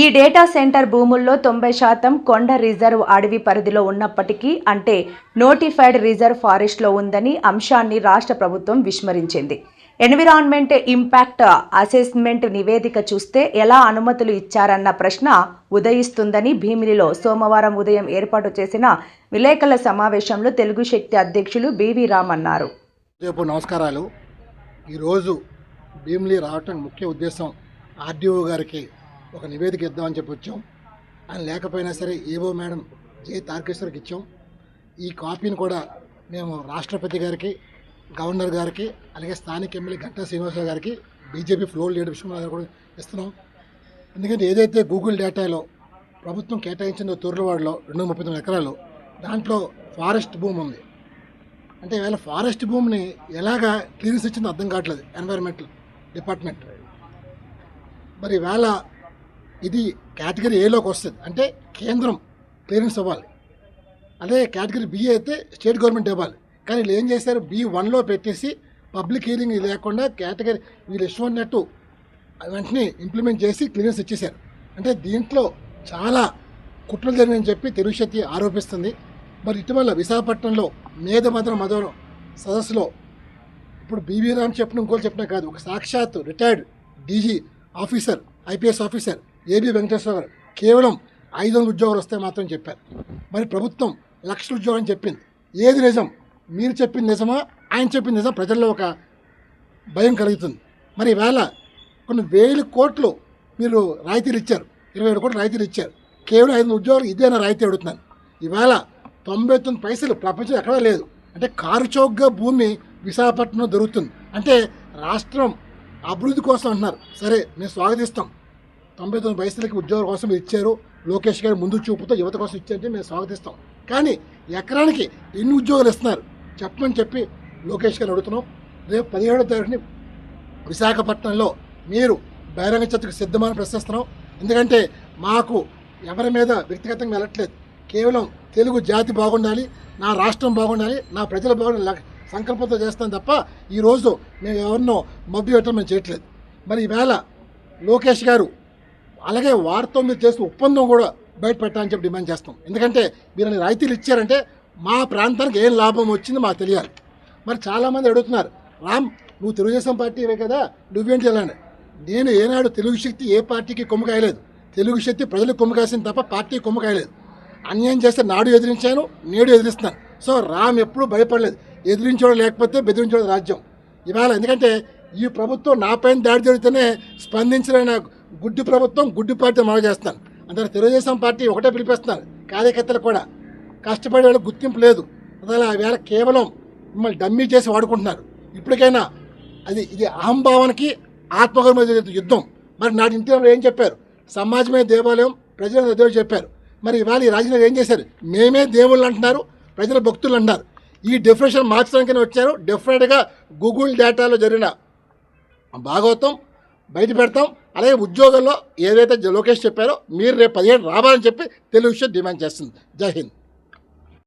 ఈ data centre భూముల్లో 90% కొండ రిజర్వ్ అడవి పరిధిలో ఉన్నప్పటికీ అంటే నోటిఫైడ్ రిజర్వ్ ఫారెస్ట్లో ఉందని అంశాన్ని రాష్ట్ర ప్రభుత్వం విస్మరించింది. ఎన్విరాన్మెంట్ ఇంపాక్ట్ అసెస్మెంట్ నివేదిక చూస్తే ఎలా అనుమతులు ఇచ్చారన్న ప్రశ్న ఉదయిస్తుందని భీమిలిలో సోమవారం ఉదయం ఏర్పాటు చేసిన విలేకరుల సమావేశంలో తెలుగు శక్తి అధ్యక్షులు బివి రామ్ అన్నారు. నమస్కారాలు. ఈరోజు భీమిలి రావటం ముఖ్య ఉద్దేశం ఆర్డీఓ గారికి ఒక నివేదిక ఇద్దామని చెప్పి వచ్చాం. ఆయన లేకపోయినా సరే ఏవో మేడం జే తారకేశ్వర్కి ఇచ్చాం. ఈ కాపీని కూడా మేము రాష్ట్రపతి గారికి, గవర్నర్ గారికి, అలాగే స్థానిక ఎమ్మెల్యే గంటా శ్రీనివాసరావు గారికి, బీజేపీ ఫ్లోర్ లీడర్ విశ్వనాథ్ కూడా ఇస్తున్నాం. ఎందుకంటే ఏదైతే గూగుల్ డేటాలో ప్రభుత్వం కేటాయించిన తూర్లవాడలో 239 ఎకరాలు దాంట్లో ఫారెస్ట్ భూమి ఉంది. అంటే ఈవేళ ఫారెస్ట్ భూమిని ఎలాగా క్లియరెన్స్ ఇచ్చిందో అర్థం కావట్లేదు ఎన్వైరన్మెంటల్ డిపార్ట్మెంట్. మరి ఈవేళ ఇది కేటగిరీ ఏలోకి వస్తుంది, అంటే కేంద్రం క్లియరెన్స్ ఇవ్వాలి. అదే కేటగిరీ బి అయితే స్టేట్ గవర్నమెంట్ ఇవ్వాలి. కానీ వీళ్ళు ఏం చేశారు, B1లో పెట్టేసి పబ్లిక్ హియరింగ్ లేకుండా కేటగిరీ వీళ్ళు ఇష్టమన్నట్టు వెంటనే ఇంప్లిమెంట్ చేసి క్లియరెన్స్ ఇచ్చేశారు. అంటే దీంట్లో చాలా కుట్రలు జరిగాయని చెప్పి తెలుగు శక్తి ఆరోపిస్తుంది. మరి ఇటీవల విశాఖపట్నంలో మధురం సదస్సులో ఇప్పుడు బివి రామ్ చెప్పిన ఇంకోళ్ళు చెప్పినా కాదు, ఒక సాక్షాత్ retired DG officer, IPS officer AB Venkateswara garu కేవలం 500 ఉద్యోగాలు వస్తే మాత్రం చెప్పారు. మరి ప్రభుత్వం 1,00,000 ఉద్యోగాలు అని చెప్పింది. ఏది నిజం? మీరు చెప్పింది నిజమా, ఆయన చెప్పింది నిజం? ప్రజల్లో ఒక భయం కలుగుతుంది. మరి ఈవేళ కొన్ని 1,000 కోట్లు మీరు రాయితీలు ఇచ్చారు, 27 కోట్లు రాయితీలు ఇచ్చారు. కేవలం 500 ఉద్యోగాలు ఇదేనా రాయితీ అడుగుతున్నాను. ఈవేళ 99 పైసలు ప్రపంచం ఎక్కడా లేదు. అంటే కారు చౌకగా భూమి విశాఖపట్నంలో దొరుకుతుంది. అంటే రాష్ట్రం అభివృద్ధి కోసం అంటున్నారు. సరే, మేము స్వాగతిస్తాం. 99 పైసలకి ఉద్యోగాల కోసం మీరు ఇచ్చారు, లోకేష్ గారు ముందు చూపుతో యువత కోసం ఇచ్చారంటే మేము స్వాగతిస్తాం. కానీ ఎకరానికి ఎన్ని ఉద్యోగాలు ఇస్తున్నారు చెప్పమని చెప్పి లోకేష్ గారు అడుగుతున్నాం. రేపు 17వ తారీఖుని విశాఖపట్నంలో మీరు బహిరంగ చర్చకు సిద్ధమని ప్రశ్నిస్తున్నాం. ఎందుకంటే మాకు ఎవరి మీద వ్యక్తిగతంగా వెళ్ళట్లేదు. కేవలం తెలుగు జాతి బాగుండాలి, నా రాష్ట్రం బాగుండాలి, నా ప్రజలు బాగుండాలి సంకల్పంతో చేస్తాం తప్ప ఈరోజు మేము ఎవరినో మబ్బి పెట్టడం మేము చేయట్లేదు. మరి ఈవేళ లోకేష్ గారు అలాగే వారితో మీరు చేసిన ఒప్పందం కూడా బయట పెట్టాలని చెప్పి డిమాండ్ చేస్తాం. ఎందుకంటే మీరు రాయితీలు ఇచ్చారంటే మా ప్రాంతానికి ఏం లాభం వచ్చింది మాకు తెలియాలి. మరి చాలామంది అడుగుతున్నారు, రామ్ నువ్వు తెలుగుదేశం పార్టీవే కదా, నువ్వేం చేయాలని. నేను ఏనాడు తెలుగు శక్తి ఏ పార్టీకి కొమ్ము కాయలేదు. తెలుగు శక్తి ప్రజలకు కొమ్ము కాసింది తప్ప పార్టీకి కొమ్ము కాయలేదు. అన్యాయం చేస్తే నాడు ఎదిరించాను, నేడు ఎదిరిస్తున్నాను. సో రామ్ ఎప్పుడూ భయపడలేదు. ఎదిరించడం లేకపోతే బెదిరించడం రాజ్యం ఇవాళ. ఎందుకంటే ఈ ప్రభుత్వం నాపైన దాడి జరిగితేనే స్పందించలేని గుడ్డి ప్రభుత్వం, గుడ్డి పార్టీ అమలు చేస్తాను. అందులో తెలుగుదేశం పార్టీ ఒకటే పిలిపిస్తున్నారు, కార్యకర్తలు కూడా కష్టపడే వాళ్ళకి గుర్తింపు లేదు. అందువల్ల ఈవేళ కేవలం మిమ్మల్ని డమ్మీ చేసి వాడుకుంటున్నారు. ఇప్పటికైనా ఇది అహంభావానికి ఆత్మగౌరవ యుద్ధం. మరి నాటి ఇంటి ఏం చెప్పారు, సమాజమే దేవాలయం, ప్రజలు దేవుడు చెప్పారు. మరి ఇవాళ ఈ రాజకీయాలు ఏం చేశారు, మేమే దేవుళ్ళు అంటున్నారు, ప్రజల భక్తులు అంటున్నారు. ఈ డెఫినేషన్ మార్చడానికైనా వచ్చారు. డెఫినెట్గా గూగుల్ డేటాలో జరిగిన భాగవతం బయట పెడతాం. అలాగే ఉద్యోగంలో ఏదైతే లోకేష్ చెప్పారో మీరు రేపు 17 రావాలని చెప్పి తెలుగు విషయం డిమాండ్ చేస్తుంది. జై హింద్.